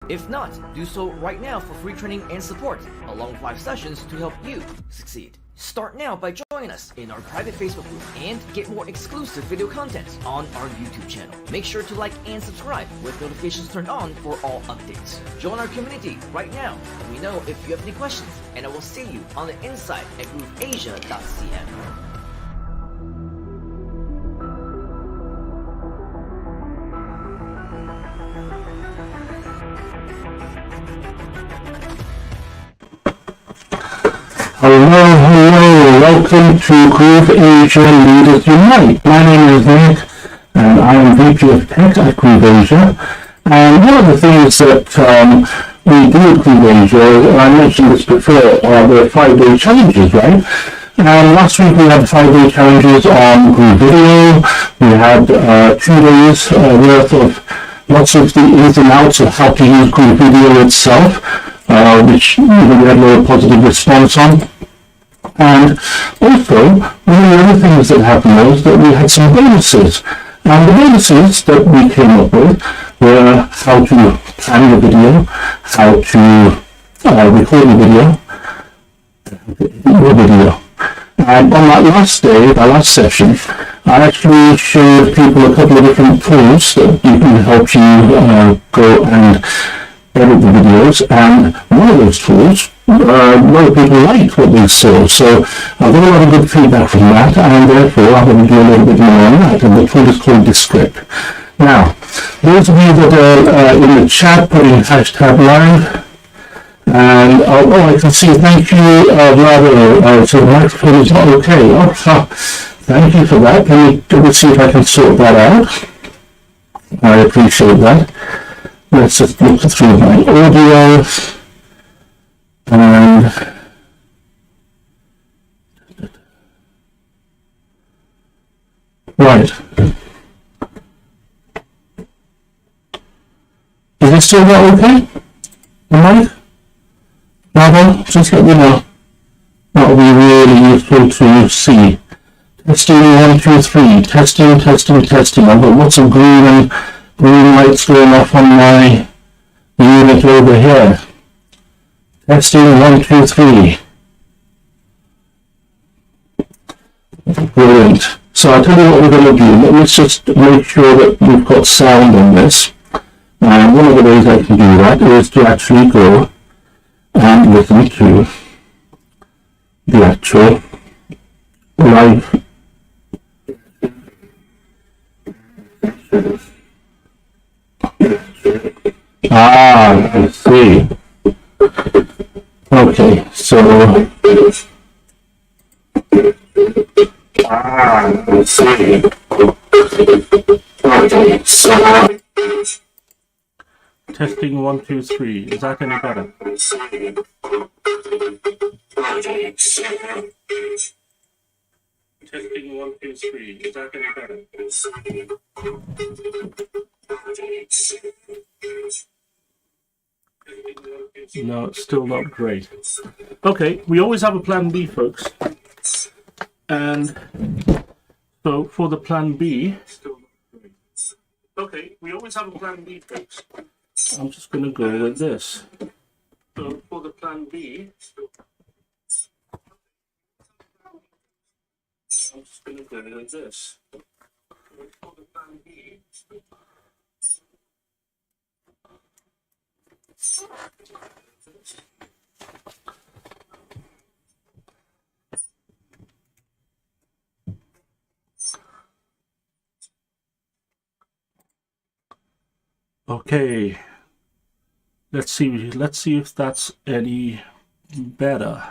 If not, do so right now for free training and support, along with live sessions to help you succeed. Start now by joining us in our private Facebook group and get more exclusive video content on our YouTube channel. Make sure to like and subscribe with notifications turned on for all updates. Join our community right now. Let me know if you have any questions, and I will see you on the inside at grooveasia.cn. Hello, welcome to Groove Asia Leaders Unite. My name is Nick, and I am VP of Tech at Groove Asia. And one of the things that we do at Groove Asia, I mentioned this before, there are 5-day challenges, right? And last week we had 5-day challenges on Groove Video. We had 2 days worth of lots of the ins and outs of how to use Groove Video itself, which we had a lot of positive response on. And also, one of the other things that happened was that we had some bonuses. And the bonuses that we came up with were how to plan your video, how to record your video. And on that last day, our last session, I actually showed people a couple of different tools that can help you go and edit the videos, and one of those tools, a lot of people liked what they saw, so I got a lot of good feedback from that, and therefore I'm going to do a little bit more on that, and the tool is called DESCRIPT. Now, those of you that are in the chat putting hashtag live, and I can see, thank you, Vlado, so the microphone is not okay. Thank you for that. Let me see if I can sort that out. I appreciate that. Let's just look through my audio, and right. Is it still not okay? Am I? Bravo, just let me know. That will be really useful to see. Testing 1, 2, 3. Testing. I've got lots of green lights going off on my unit over here. Testing 1, 2, 3. Brilliant. So I'll tell you what we're going to do. Let's just make sure that we've got sound on this. And one of the ways I can do that is to actually go and listen to the actual live. I see. Okay, so I see. Okay, so testing 1, 2, 3. Is that any better? Testing 1, 2, 3. Is that any better? No, it's still not great. Okay, we always have a plan B, folks. And so for the plan B, okay, we always have a plan B, folks. I'm just going to go with this. So for the plan B, I'm just going to go with this. For the plan B, okay. Let's see if that's any better.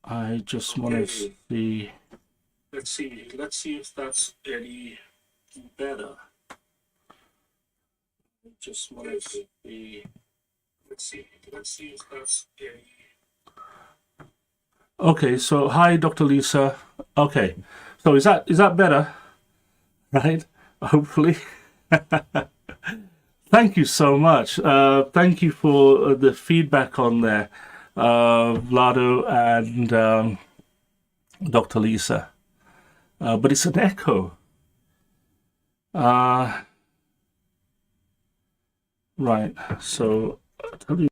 I just want to see. Let's see if that's any better. I just want to see. Let's see if that's any. Okay, so hi, Dr. Lisa. Okay, so is that better? Right? Hopefully. Thank you so much. Thank you for the feedback on there, Vlado and Dr. Lisa. But it's an echo. Right, so I'll tell you.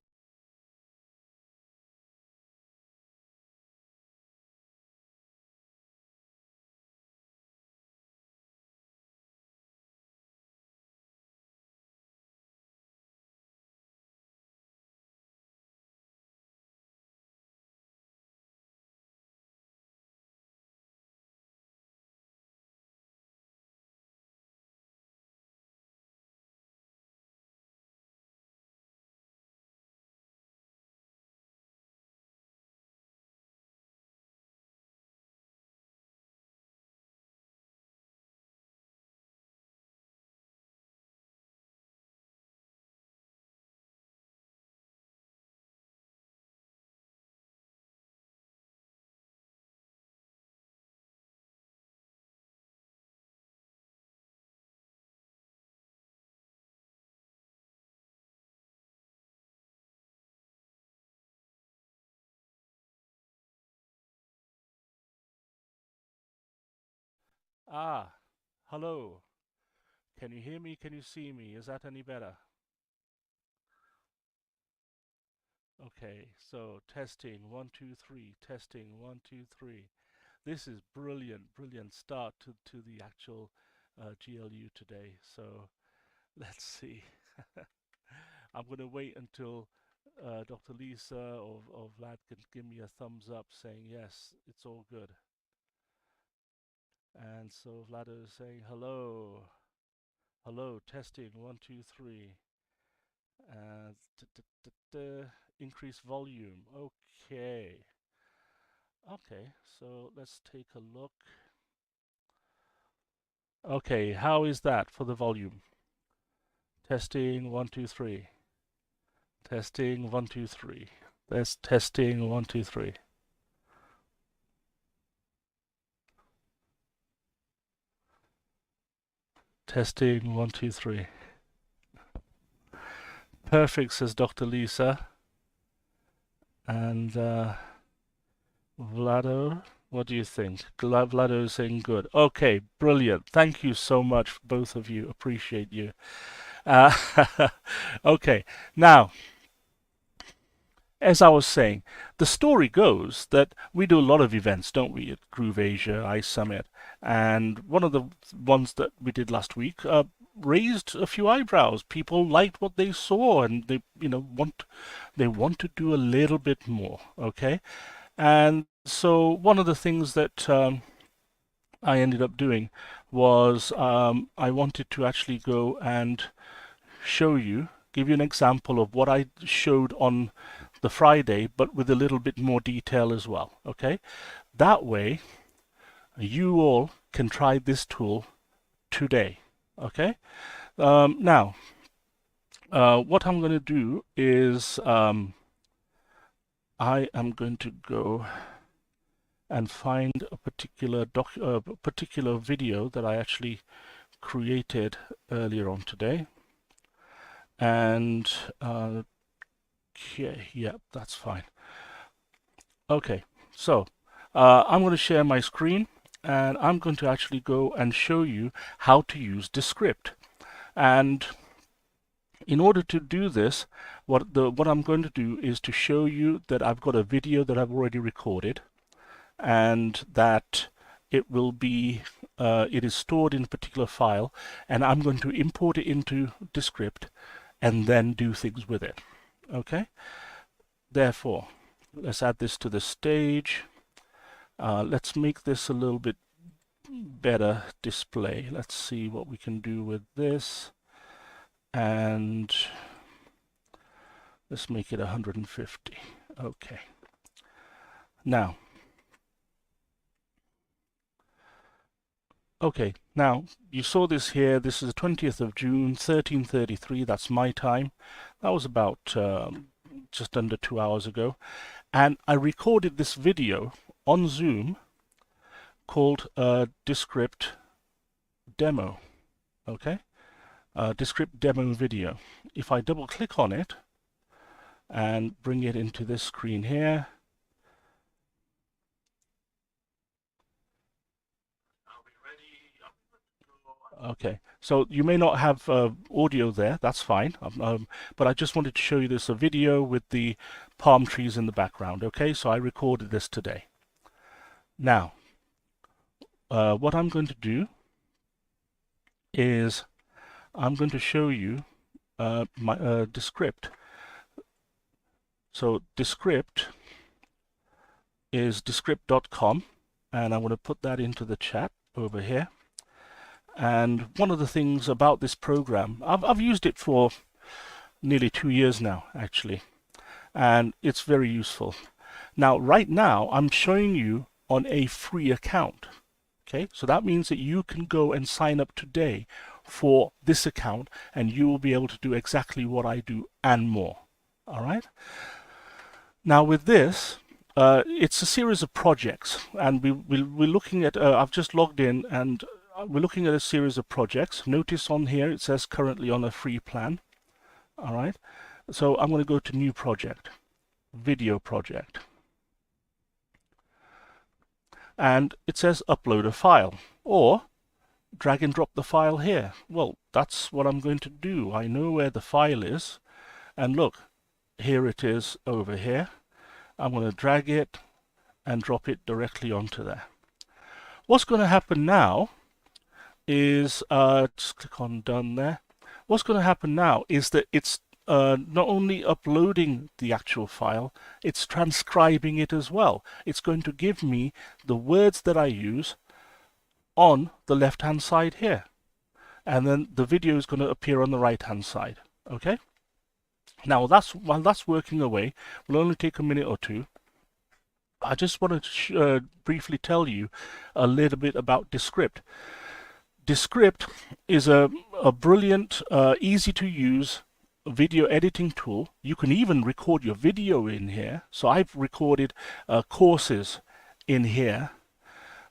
Ah, hello. Can you hear me? Can you see me? Is that any better? Okay, so testing 1, 2, 3, testing 1, 2, 3. This is brilliant, brilliant start to the actual GLU today. So let's see. I'm going to wait until Dr. Lisa or Vlad can give me a thumbs up saying yes, it's all good. And so Vlad is saying hello, hello, testing 1, 2, 3. Uh, increase volume. Okay. Okay, so let's take a look. Okay, how is that for the volume? Testing 1, 2, 3. Testing 1, 2, 3. That's testing 1, 2, 3. Testing 1, 2, 3. Perfect, says Dr. Lisa. And Vlado, what do you think? Vlado is saying good. Okay, brilliant. Thank you so much, both of you. Appreciate you. Uh, okay, now, as I was saying, the story goes that we do a lot of events, don't we, at Groove Asia, Ice Summit, and one of the ones that we did last week raised a few eyebrows. People liked what they saw, and they want to do a little bit more. Okay, and so one of the things that I ended up doing was I wanted to actually go and show you, give you an example of what I showed on the Friday, but with a little bit more detail as well. Okay, that way you all can try this tool today. Okay, now what I'm going to do is I am going to go and find a particular video that I actually created earlier on today, and okay, yeah, that's fine. Okay, so I'm going to share my screen, and I'm going to actually go and show you how to use DESCRIPT. And in order to do this, what I'm going to do is to show you that I've got a video that I've already recorded, and that it will be it is stored in a particular file, and I'm going to import it into DESCRIPT and then do things with it. Okay, therefore let's add this to the stage. Let's make this a little bit better display. Let's see what we can do with this, and let's make it 150. Okay, now you saw this here. This is the 20th of June, 13:33. That's my time. That was about just under 2 hours ago. And I recorded this video on Zoom called DESCRIPT Demo. Okay? DESCRIPT Demo video. If I double click on it and bring it into this screen here, Okay, so you may not have audio there, that's fine, but I just wanted to show you this a video with the palm trees in the background. Okay, so I recorded this today. Now, what I'm going to do is I'm going to show you my DESCRIPT. So DESCRIPT is descript.com, and I'm going to put that into the chat over here. And one of the things about this program, I've used it for nearly 2 years now, actually, and it's very useful. Now, right now, I'm showing you on a free account. Okay, so that means that you can go and sign up today for this account, and you will be able to do exactly what I do and more. All right. Now, with this, it's a series of projects, and we're looking at. I've just logged in, and we're looking at a series of projects. Notice on here it says currently on a free plan. All right, so I'm going to go to new project, video project, and it says upload a file or drag and drop the file here. Well, that's what I'm going to do. I know where the file is, and look, here it is over here. I'm going to drag it and drop it directly onto there. What's going to happen now is, just click on done there. What's going to happen now is that it's not only uploading the actual file, it's transcribing it as well. It's going to give me the words that I use on the left hand side here, and then the video is going to appear on the right hand side. Okay, now while that's working away, will only take a minute or two. I just wanted to briefly tell you a little bit about DESCRIPT. DESCRIPT is a brilliant, easy to use video editing tool. You can even record your video in here. So I've recorded courses in here,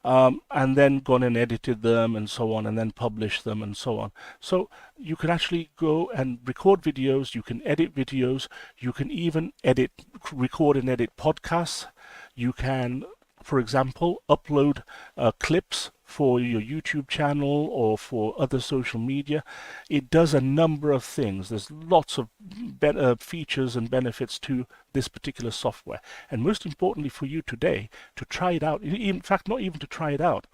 and then gone and edited them and so on, and then published them and so on. So you can actually go and record videos, you can edit videos, you can even record and edit podcasts. You can, for example, upload clips for your YouTube channel or for other social media. It does a number of things. There's lots of better features and benefits to this particular software. And most importantly for you today, to try it out, in fact, not even to try it out,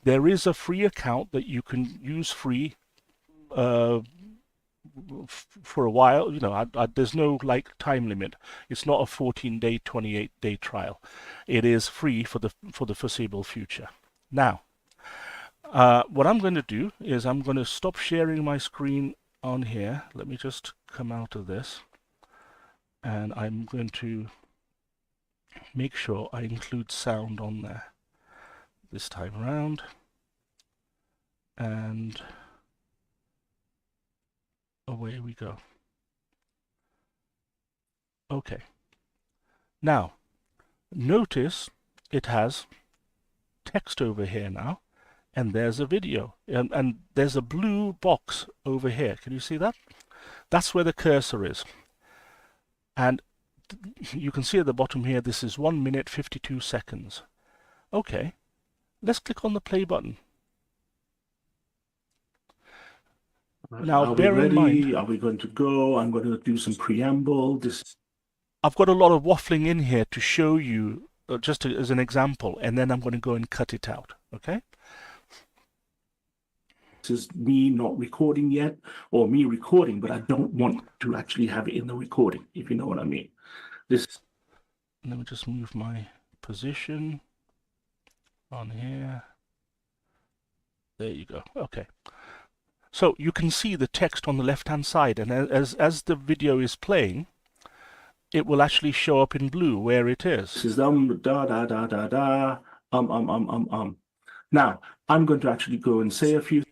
there is a free account that you can use free for a while. You know, there's no like time limit. It's not a 14-day, 28-day trial. It is free for the foreseeable future. Now, what I'm going to do is I'm going to stop sharing my screen on here. Let me just come out of this, and I'm going to make sure I include sound on there this time around, and away we go. Okay, now notice it has text over here now, and there's a video, and there's a blue box over here. Can you see that? That's where the cursor is, and you can see at the bottom here this is 1 minute 52 seconds. Okay, let's click on the play button. Now, bear in mind, are we going to go? I'm going to do some preamble. I've got a lot of waffling in here to show you, just as an example, and then I'm going to go and cut it out. Okay. This is me not recording yet, or me recording, but I don't want to actually have it in the recording, if you know what I mean. Let me just move my position on here. There you go. Okay. So you can see the text on the left-hand side, and as the video is playing, it will actually show up in blue where it is. This is da da da da da. Now I'm going to actually go and say a few.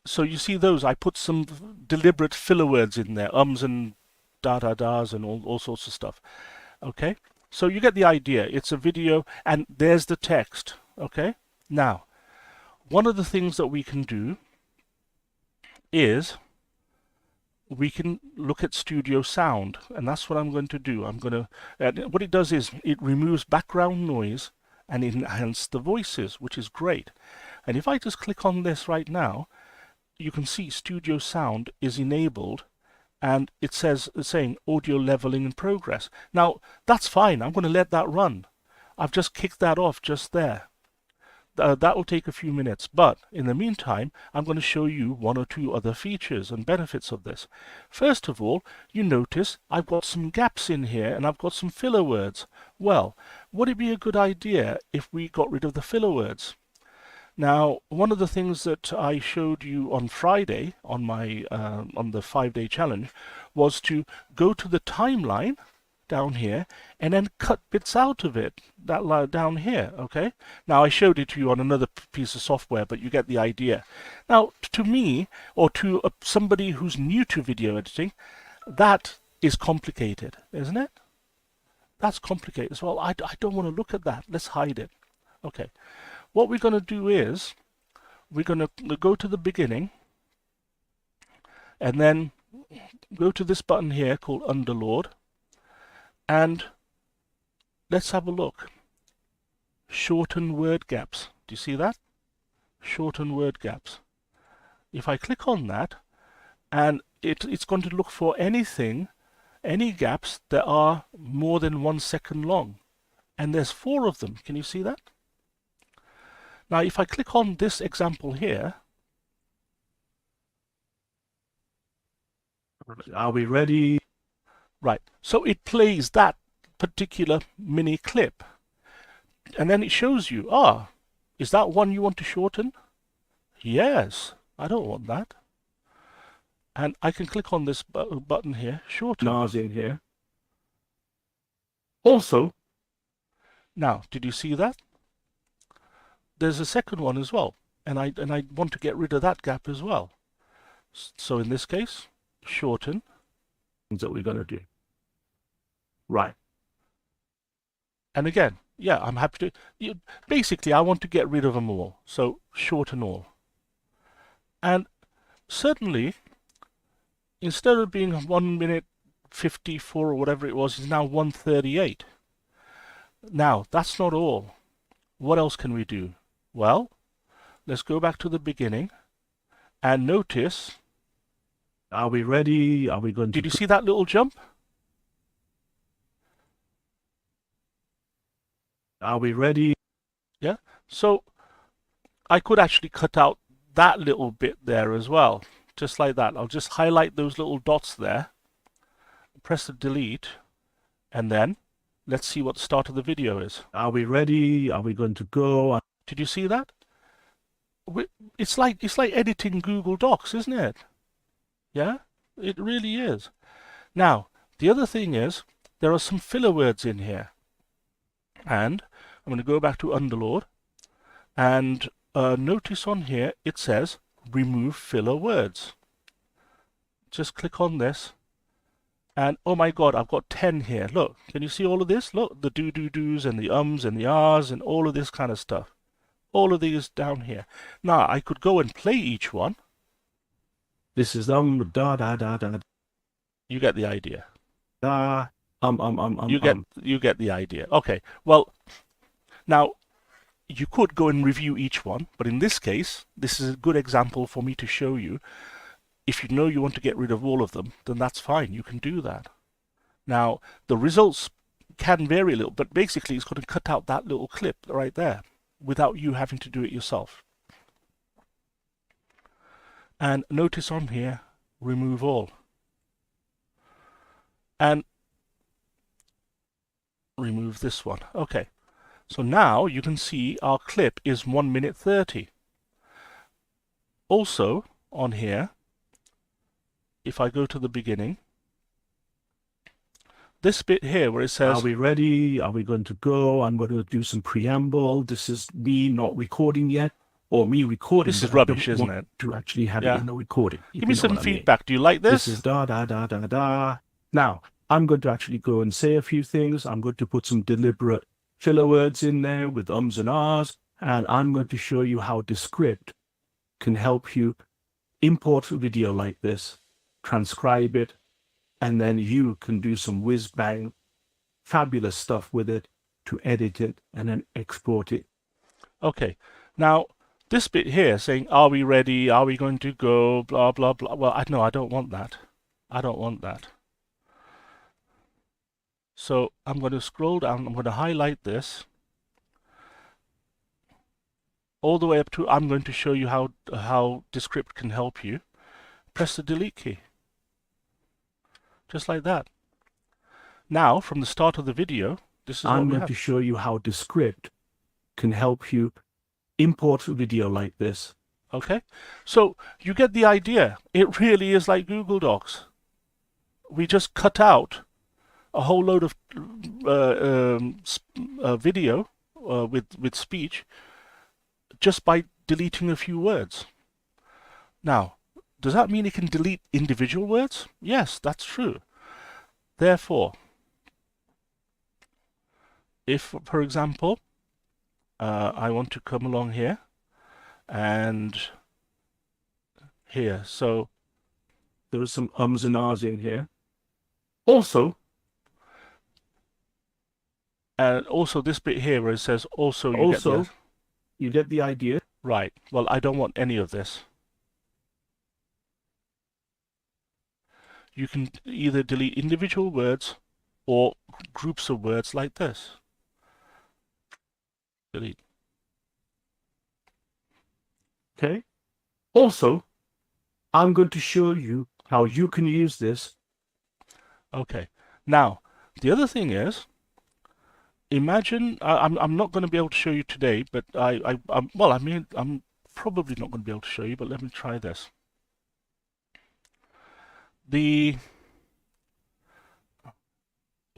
So you see those? I put some deliberate filler words in there, ums and da-da-das and all sorts of stuff. Okay? So you get the idea. It's a video, and there's the text. Okay? Now, one of the things that we can do is we can look at studio sound, and that's what I'm going to do. What it does is it removes background noise and enhances the voices, which is great. And if I just click on this right now, you can see Studio Sound is enabled, and it's saying audio leveling in progress. Now, that's fine. I'm going to let that run. I've just kicked that off just there. That will take a few minutes, but in the meantime, I'm going to show you one or two other features and benefits of this. First of all, you notice I've got some gaps in here and I've got some filler words. Well, would it be a good idea if we got rid of the filler words? Now, one of the things that I showed you on Friday on my on the 5-day challenge was to go to the timeline down here and then cut bits out of it that down here. Okay, now I showed it to you on another piece of software, but you get the idea. Now, to me, or to somebody who's new to video editing, that is complicated, isn't it? That's complicated as well. I don't want to look at that. Let's hide it. Okay, what we're going to do is we're going to go to the beginning and then go to this button here called Underlord. And let's have a look. Shorten word gaps. Do you see that? Shorten word gaps. If I click on that, and it's going to look for any gaps that are more than 1 second long. And there's 4 of them. Can you see that? Now, if I click on this example here. Are we ready? Right, so it plays that particular mini clip, and then it shows you, is that one you want to shorten? Yes, I don't want that. And I can click on this button here, shorten. Nars in here. Also, now, did you see that? There's a second one as well, and I want to get rid of that gap as well. So in this case, shorten. That we're going to do. Right. And again, yeah, I'm happy to. Basically, I want to get rid of them all. So shorten all. And certainly, instead of being 1 minute 54 or whatever it was, it's now 1:38. Now, that's not all. What else can we do? Well, let's go back to the beginning and notice. Are we ready? Are we going to... Did you see that little jump? Are we ready? Yeah. So I could actually cut out that little bit there as well. Just like that. I'll just highlight those little dots there. Press the delete. And then let's see what the start of the video is. Are we ready? Are we going to go? Did you see that? It's like editing Google Docs, isn't it? Yeah, it really is. Now, the other thing is, there are some filler words in here. And I'm going to go back to Underlord. And notice on here, it says, remove filler words. Just click on this. And, oh my God, I've got 10 here. Look, can you see all of this? Look, the do-do-dos and the ums and the ahs and all of this kind of stuff. All of these down here. Now, I could go and play each one. This is da da da da. You get the idea. You get the idea. Okay. Well, now you could go and review each one, but in this case, this is a good example for me to show you. If you know you want to get rid of all of them, then that's fine. You can do that. Now, the results can vary a little, but basically it's going to cut out that little clip right there without you having to do it yourself. And notice on here, remove all. And remove this one. Okay. So now you can see our clip is 1 minute 30. Also, on here, if I go to the beginning, this bit here where it says... Are we ready? Are we going to go? I'm going to do some preamble. This is me not recording yet. Or me recording. This is rubbish, isn't it? To actually have it in the recording. Give me some feedback. Do you like this? This is da da da da da. Now, I'm going to actually go and say a few things. I'm going to put some deliberate filler words in there with ums and ahs. And I'm going to show you how DESCRIPT can help you import a video like this, transcribe it, and then you can do some whiz-bang, fabulous stuff with it to edit it and then export it. Okay. Now, This bit here saying, are we ready? Are we going to go? Blah, blah, blah. Well, I don't want that. I don't want that. So I'm going to scroll down. I'm going to highlight this all the way up to, I'm going to show you how Descript can help you. Press the delete key. Just like that. Now, from the start of the video, this is what I'm we going have. to show you how Descript can help you import a video like this. Okay, so you get the idea. It really is like Google Docs. We just cut out a whole load of video with speech just by deleting a few words. Now, does that mean it can delete individual words? Yes, that's true. Therefore, if, for example, I want to come along here and here, so There are some ums and ahs in here. Also, and also this bit here where it says also you get the idea. right. Well, I don't want any of this. You can either delete individual words or groups of words like this. Delete. Okay. Also, I'm going to show you how you can use this. Okay. Now, the other thing is, imagine I'm not going to be able to show you today, but I'm probably not going to be able to show you, but let me try this.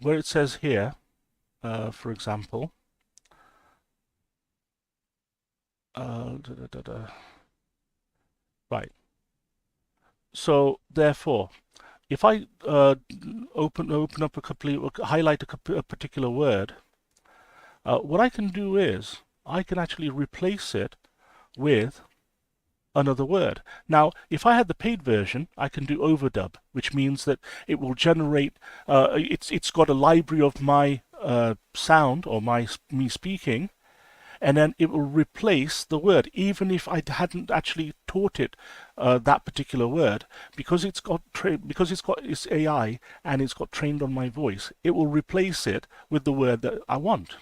Where it says here, for example, right. So therefore, if I open up highlight a particular word, what I can do is I can actually replace it with another word. Now, if I had the paid version, I can do overdub, which means that it will generate. It's got a library of my sound or me speaking, and then it will replace the word, even if I hadn't actually taught it that particular word, because it's AI and it's got trained on my voice. It will replace it with the word that I want.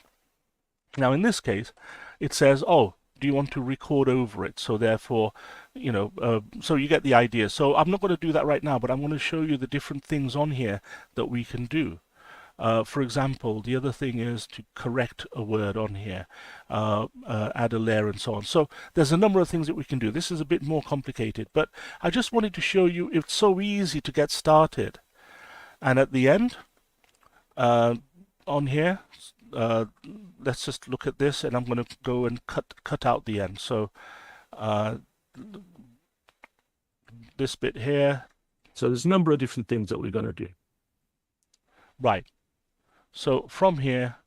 Now, in this case, it says, "Oh, do you want to record over it?" So therefore, so you get the idea. So I'm not going to do that right now, but I'm going to show you the different things on here that we can do. For example, the other thing is to correct a word on here, add a layer and so on. So there's a number of things that we can do. This is a bit more complicated, but I just wanted to show you it's so easy to get started. And at the end, on here, let's just look at this, and I'm going to go and cut out the end. So this bit here. So there's a number of different things that we're going to do. Right. So from here,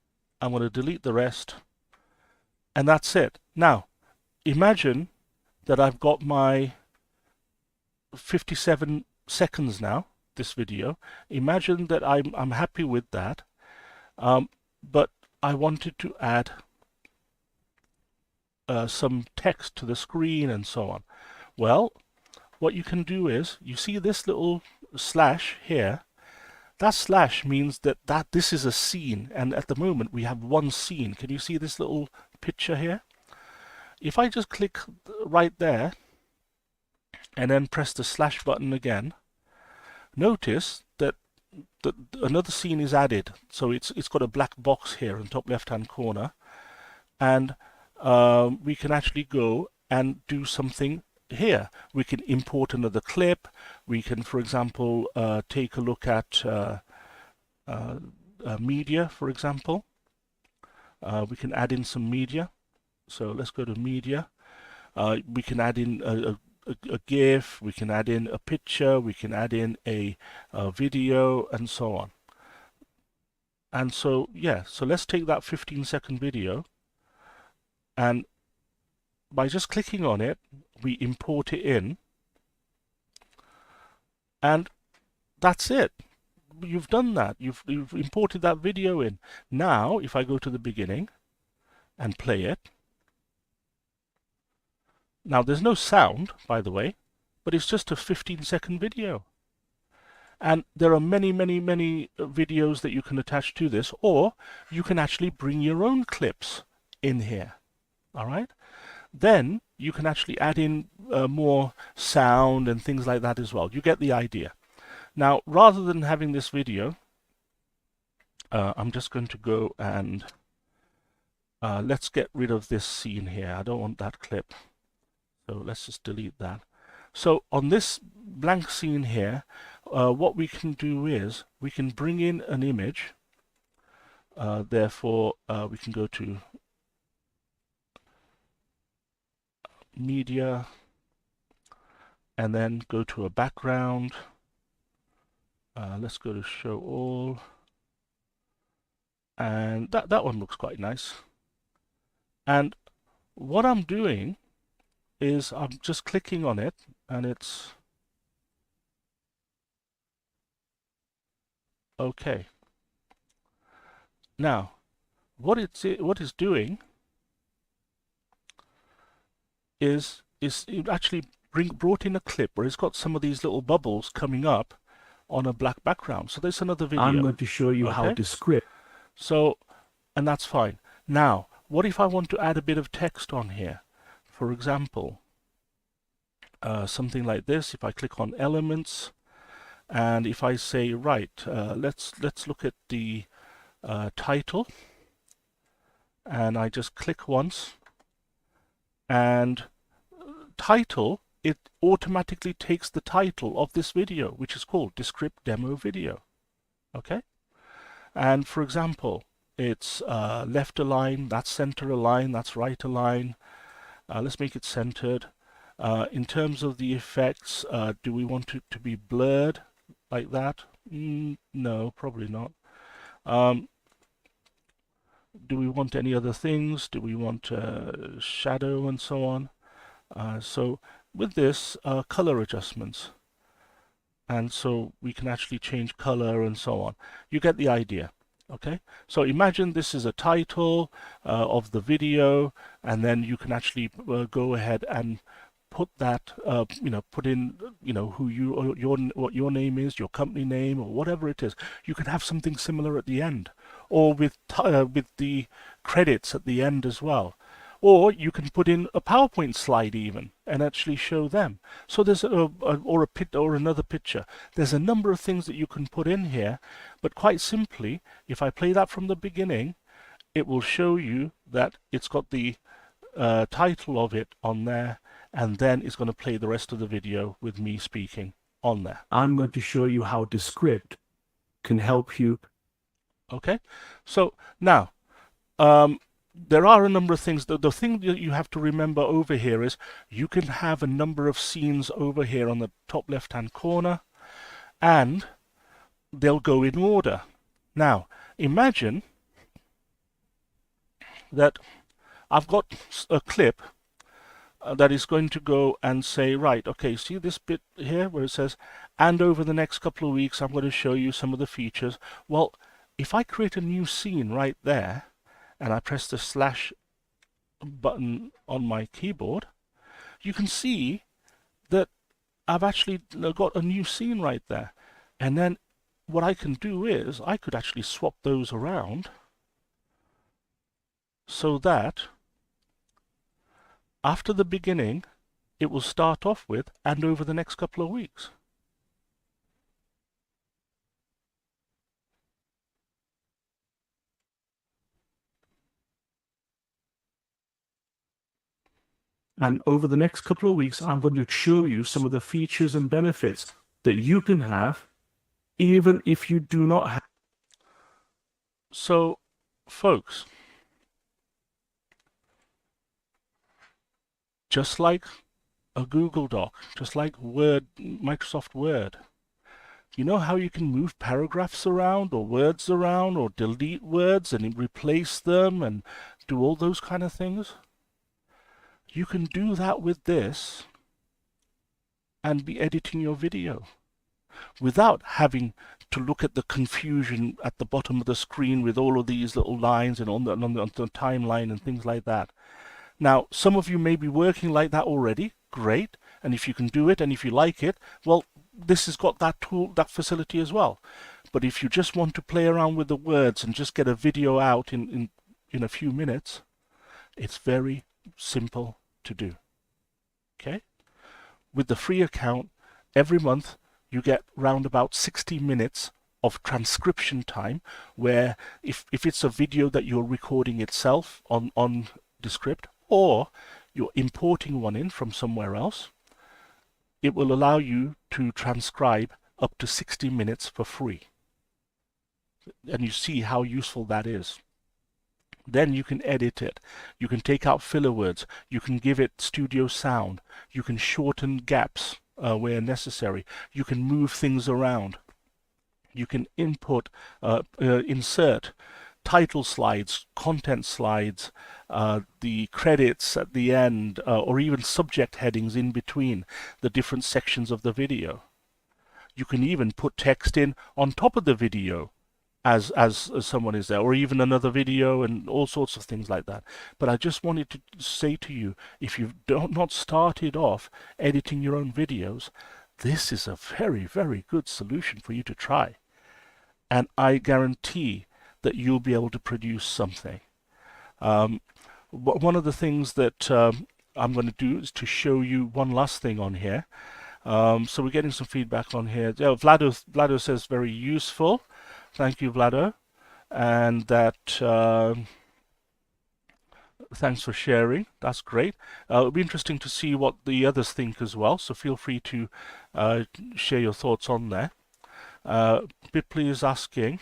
I'm going to delete the rest, and that's it. Now, imagine that I've got my 57 seconds now, this video. Imagine that I'm happy with that, but I wanted to add some text to the screen and so on. Well, what you can do is, you see this little slash here. That slash means that this is a scene, and at the moment we have one scene. Can you see this little picture here? If I just click right there and then press the slash button again, notice that another scene is added. So it's got a black box here in the top left-hand corner, and we can actually go and do something here. We can import another clip. We can, for example, take a look at media, for example. We can add in some media. So let's go to media. We can add in a GIF. We can add in a picture. We can add in a video, and so on. And so, yeah, so let's take that 15-second video, and by just clicking on it, we import it in, and that's it. You've done that. You've imported that video in. Now, if I go to the beginning and play it, Now, there's no sound, by the way, but it's just a 15-second video. And there are many, many, many videos that you can attach to this, or you can actually bring your own clips in here. All right? Then you can actually add in more sound and things like that as well. You get the idea. Now, rather than having this video, I'm just going to go and let's get rid of this scene here. I don't want that clip. So let's just delete that. So on this blank scene here, what we can do is we can bring in an image. Therefore, we can go to media and then go to a background. Let's go to show all. And that one looks quite nice. And what I'm doing is I'm just clicking on it, and it's okay. Now, what it's doing is it actually brought in a clip where it's got some of these little bubbles coming up on a black background. So there's another video. I'm going to show you how Okay. DESCRIPT. So, and that's fine. Now, what if I want to add a bit of text on here? For example, something like this. If I click on elements, and if I say, right, let's look at the title, and I just click once, and title, it automatically takes the title of this video, which is called DESCRIPT Demo Video. Okay? And for example, it's left align, that's center align, that's right align. Let's make it centered. In terms of the effects, do we want it to be blurred like that? No, probably not. Do we want any other things? Do we want shadow and so on? So with this, color adjustments. And so we can actually change color and so on. You get the idea. Okay, so imagine this is a title of the video, and then you can actually go ahead and put that, put in, who what your name is, your company name, or whatever it is. You can have something similar at the end, or with the credits at the end as well. Or you can put in a PowerPoint slide even and actually show them. So there's or another picture. There's a number of things that you can put in here, but quite simply, if I play that from the beginning, it will show you that it's got the title of it on there, and then it's going to play the rest of the video with me speaking on there. I'm going to show you how DESCRIPT can help you. Okay, so now there are a number of things. The thing that you have to remember over here is you can have a number of scenes over here on the top left-hand corner, and they'll go in order. Now, imagine that I've got a clip that is going to go and say, right, okay, see this bit here where it says, and over the next couple of weeks, I'm going to show you some of the features. Well, if I create a new scene right there, and I press the slash button on my keyboard, you can see that I've actually got a new scene right there. And then what I can do is I could actually swap those around so that after the beginning, it will start off with, and over the next couple of weeks. And over the next couple of weeks, I'm going to show you some of the features and benefits that you can have, even if you do not have. So, folks, just like a Google Doc, just like Word, Microsoft Word, you know how you can move paragraphs around or words around or delete words and replace them and do all those kind of things? You can do that with this and be editing your video without having to look at the confusion at the bottom of the screen with all of these little lines and on the timeline and things like that. Now, some of you may be working like that already. Great. And if you can do it and if you like it, well, this has got that tool, that facility as well. But if you just want to play around with the words and just get a video out in a few minutes, it's very simple to do. Okay? With the free account, every month you get round about 60 minutes of transcription time, where if it's a video that you're recording itself on DESCRIPT, or you're importing one in from somewhere else, it will allow you to transcribe up to 60 minutes for free. And you see how useful that is. Then you can edit it. You can take out filler words. You can give it studio sound. You can shorten gaps where necessary. You can move things around. You can insert title slides, content slides, the credits at the end, or even subject headings in between the different sections of the video. You can even put text in on top of the video as someone is there, or even another video, and all sorts of things like that. But I just wanted to say to you, if you've not started off editing your own videos, this is a very, very good solution for you to try. And I guarantee that you'll be able to produce something. One of the things that I'm going to do is to show you one last thing on here. So we're getting some feedback on here. Oh, Vlado says very useful. Thank you, Vlado. And that thanks for sharing. That's great. It'll be interesting to see what the others think as well. So feel free to share your thoughts on there. Bipley is asking,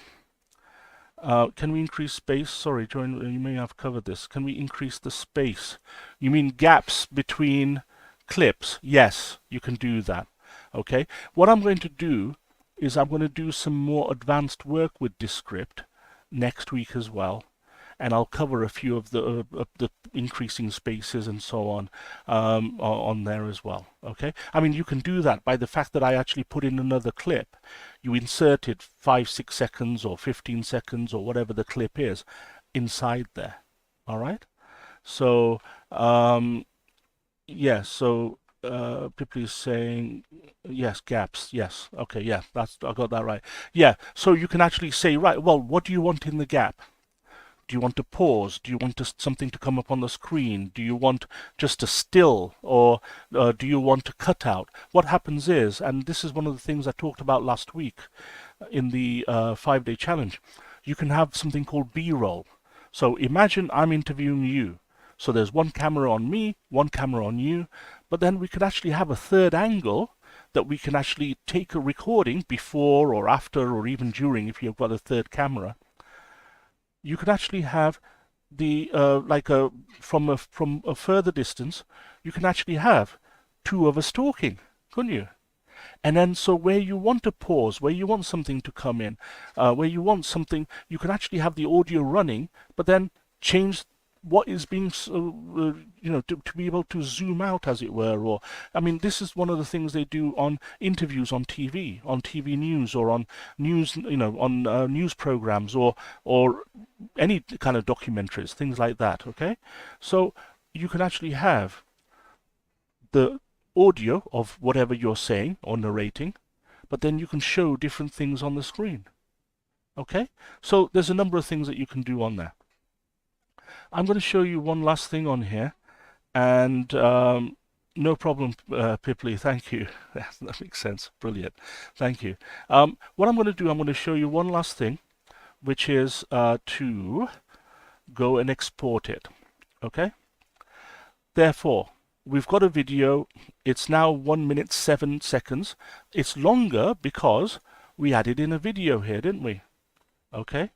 can we increase space? Sorry, Joan, you may have covered this. Can we increase the space? You mean gaps between clips? Yes, you can do that. Okay. What I'm going to do is I'm going to do some more advanced work with DESCRIPT next week as well. And I'll cover a few of the increasing spaces and so on there as well. Okay, I mean, you can do that by the fact that I actually put in another clip. You insert it 5, 6 seconds or 15 seconds or whatever the clip is inside there. All right. So yeah. So people is saying yes, gaps. Yes. Okay. Yeah. I got that right. Yeah. So you can actually say, right, well, what do you want in the gap? Do you want to pause? Do you want something to come up on the screen? Do you want just a still, or do you want to cut out? What happens is, and this is one of the things I talked about last week in the 5-day challenge, you can have something called BRoll. So imagine I'm interviewing you. So there's one camera on me, one camera on you, but then we could actually have a third angle that we can actually take a recording before or after or even during if you've got a third camera. You could actually have the from a further distance, you can actually have two of us talking, couldn't you? And then so where you want to pause, where you want something to come in, where you want something, you can actually have the audio running, but then change what is being, to be able to zoom out, as it were. Or, I mean, this is one of the things they do on interviews on TV news, or on news, on news programs, or any kind of documentaries, things like that. Okay, so you can actually have the audio of whatever you're saying or narrating, but then you can show different things on the screen. Okay, so there's a number of things that you can do on there. I'm going to show you one last thing on here, and no problem, Pipley, thank you. That makes sense. Brilliant. Thank you. What I'm going to do, I'm going to show you one last thing, which is to go and export it. Okay? Therefore, we've got a video. It's now 1 minute 7 seconds. It's longer because we added in a video here, didn't we? Okay?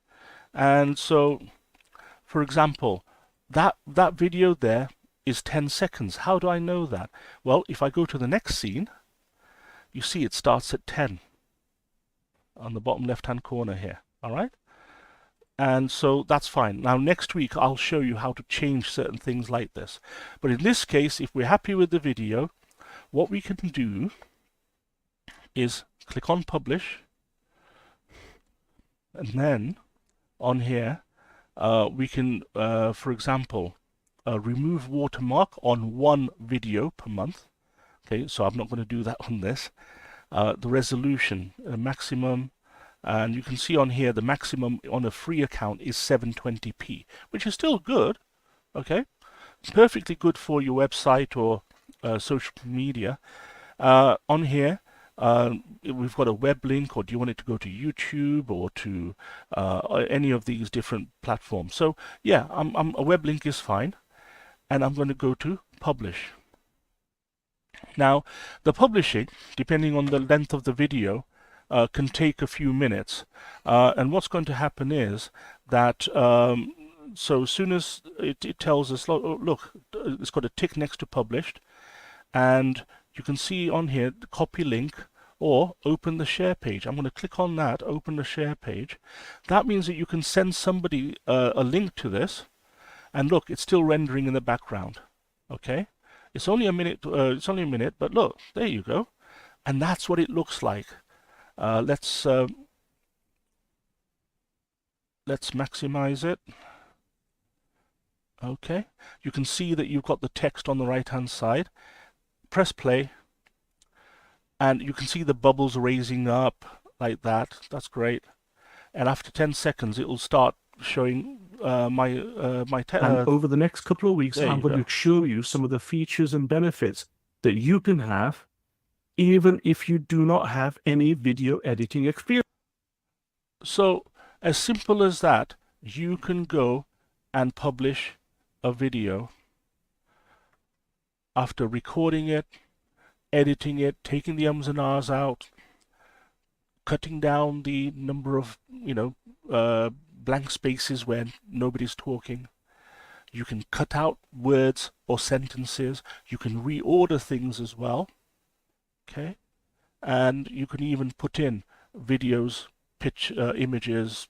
And so, for example, that video there is 10 seconds. How do I know that? Well, if I go to the next scene, you see it starts at 10 on the bottom left-hand corner here. All right? And so that's fine. Now, next week, I'll show you how to change certain things like this. But in this case, if we're happy with the video, what we can do is click on Publish. And then on here, we can, for example, remove watermark on one video per month. Okay, so I'm not going to do that on this. The resolution, maximum, and you can see on here the maximum on a free account is 720p, which is still good. Okay, perfectly good for your website or social media. On here, we've got a web link, or do you want it to go to YouTube or to any of these different platforms? So yeah, a web link is fine, and I'm going to go to publish. Now, the publishing, depending on the length of the video, can take a few minutes, and what's going to happen is that so as soon as it tells us, look, it's got a tick next to published, and you can see on here the copy link or open the share page. I'm going to click on that, open the share page. That means that you can send somebody a link to this, and look, it's still rendering in the background. Okay, it's only a minute. But look, there you go, and that's what it looks like. Let's maximize it. Okay, you can see that you've got the text on the right hand side. Press play, and you can see the bubbles raising up like that. That's great. And after 10 seconds, it will start showing my text. And over the next couple of weeks, I'm going to show you some of the features and benefits that you can have even if you do not have any video editing experience. So as simple as that, you can go and publish a video after recording it, editing it, taking the ums and ahs out, cutting down the number of blank spaces where nobody's talking. You can cut out words or sentences. You can reorder things as well. Okay, and you can even put in videos, images,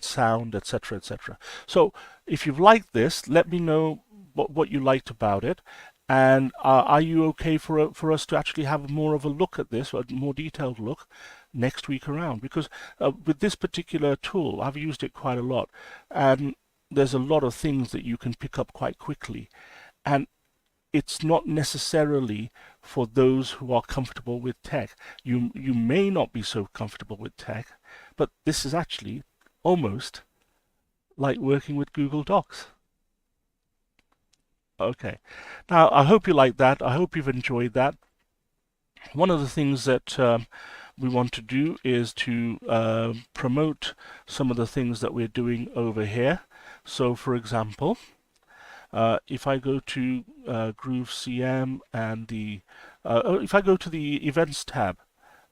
sound, etc., etc. So if you've liked this, let me know what you liked about it, and are you okay for us to actually have more of a look at this, a more detailed look, next week around? Because with this particular tool, I've used it quite a lot, and there's a lot of things that you can pick up quite quickly, and it's not necessarily for those who are comfortable with tech. You may not be so comfortable with tech, but this is actually almost like working with Google Docs. Okay, now I hope you like that. I hope you've enjoyed that. One of the things that we want to do is to promote some of the things that we're doing over here. So for example, if I go to Groove CM and if I go to the events tab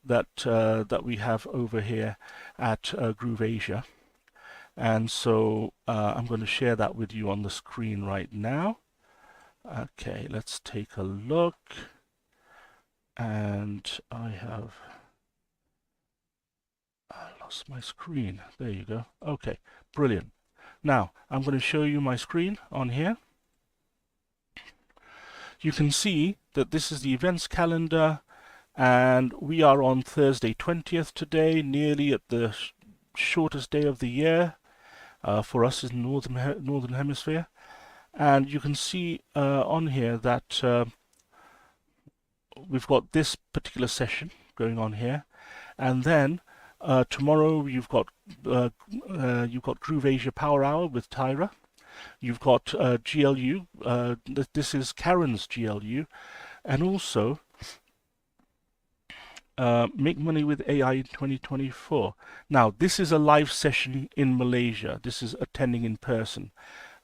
that we have over here at Groove Asia, and so I'm going to share that with you on the screen right now. Okay, let's take a look, and I lost my screen. There you go. Okay, brilliant. Now I'm going to show you my screen on here. You can see that this is the events calendar, and we are on Thursday 20th today, nearly at the shortest day of the year for us in the Northern Hemisphere. And you can see on here that we've got this particular session going on here, and then tomorrow you've got Groove Asia Power Hour with Tyra. You've got GLU. This is Karen's GLU, and also Make Money with AI in 2024. Now, this is a live session in Malaysia. This is attending in person.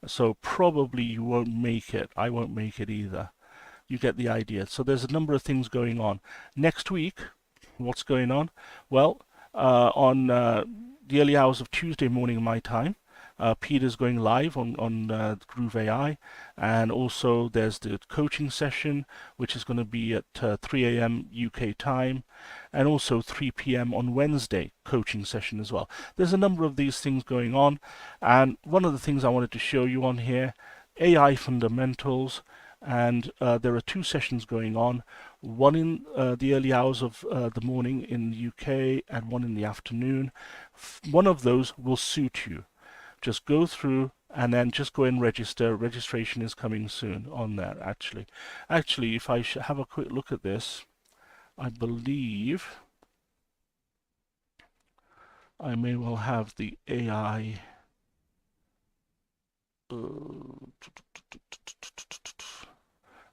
So probably you won't make it. I won't make it either. You get the idea. So there's a number of things going on. Next week, what's going on? Well, on the early hours of Tuesday morning my time, Peter's going live on Groove AI, and also there's the coaching session, which is going to be at 3 a.m. UK time, and also 3 p.m. on Wednesday, coaching session as well. There's a number of these things going on, and one of the things I wanted to show you on here, AI fundamentals, and there are 2 sessions going on, one in the early hours of the morning in the UK and one in the afternoon. One of those will suit you. Just go through and then just go and register. Registration is coming soon on there, actually. Actually, if I have a quick look at this, I believe I may well have the AI.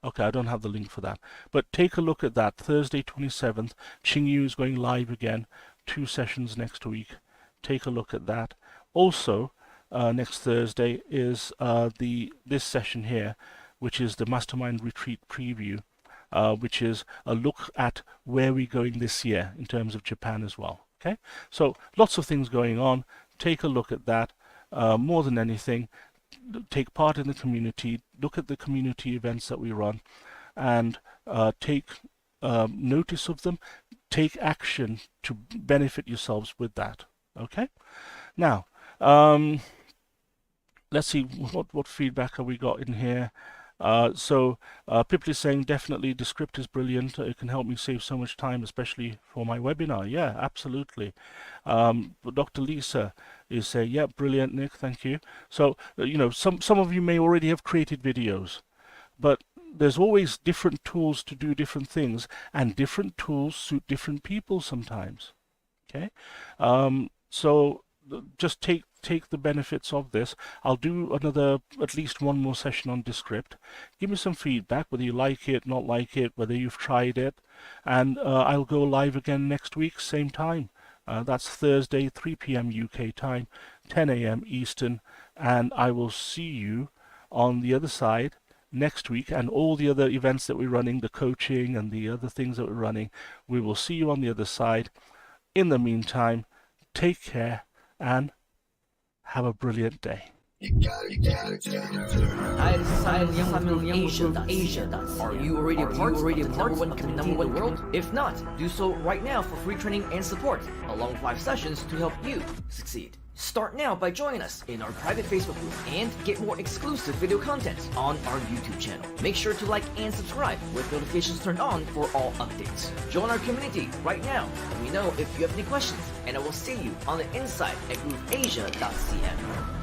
Okay, I don't have the link for that. But take a look at that. Thursday 27th, Qingyu is going live again. 2 sessions next week. Take a look at that. Also, next Thursday is this session here, which is the Mastermind Retreat Preview, which is a look at where we're going this year in terms of Japan as well. Okay, so lots of things going on. Take a look at that. More than anything, take part in the community, look at the community events that we run, and take notice of them, take action to benefit yourselves with that. Okay, now let's see what feedback have we got in here. So Pipli is saying definitely DESCRIPT is brilliant. It can help me save so much time, especially for my webinar. Yeah, absolutely. Dr. Lisa is saying, yeah, brilliant, Nick, thank you. So some of you may already have created videos, but there's always different tools to do different things, and different tools suit different people sometimes. Okay, so just take the benefits of this. I'll do at least one more session on DESCRIPT. Give me some feedback, whether you like it, not like it, whether you've tried it, and I'll go live again next week, same time. That's Thursday, 3 p.m. UK time, 10 a.m. Eastern, and I will see you on the other side next week, and all the other events that we're running, the coaching and the other things that we're running, we will see you on the other side. In the meantime, take care and have a brilliant day. Hi, this is Simon from Asia. Are you already a part of the number one community in the world? If not, do so right now for free training and support, along with 5 sessions to help you succeed. Start now by joining us in our private Facebook group and get more exclusive video content on our YouTube channel. Make sure to like and subscribe with notifications turned on for all updates. Join our community right now. Let me know if you have any questions, and I will see you on the inside at grooveasia.cn.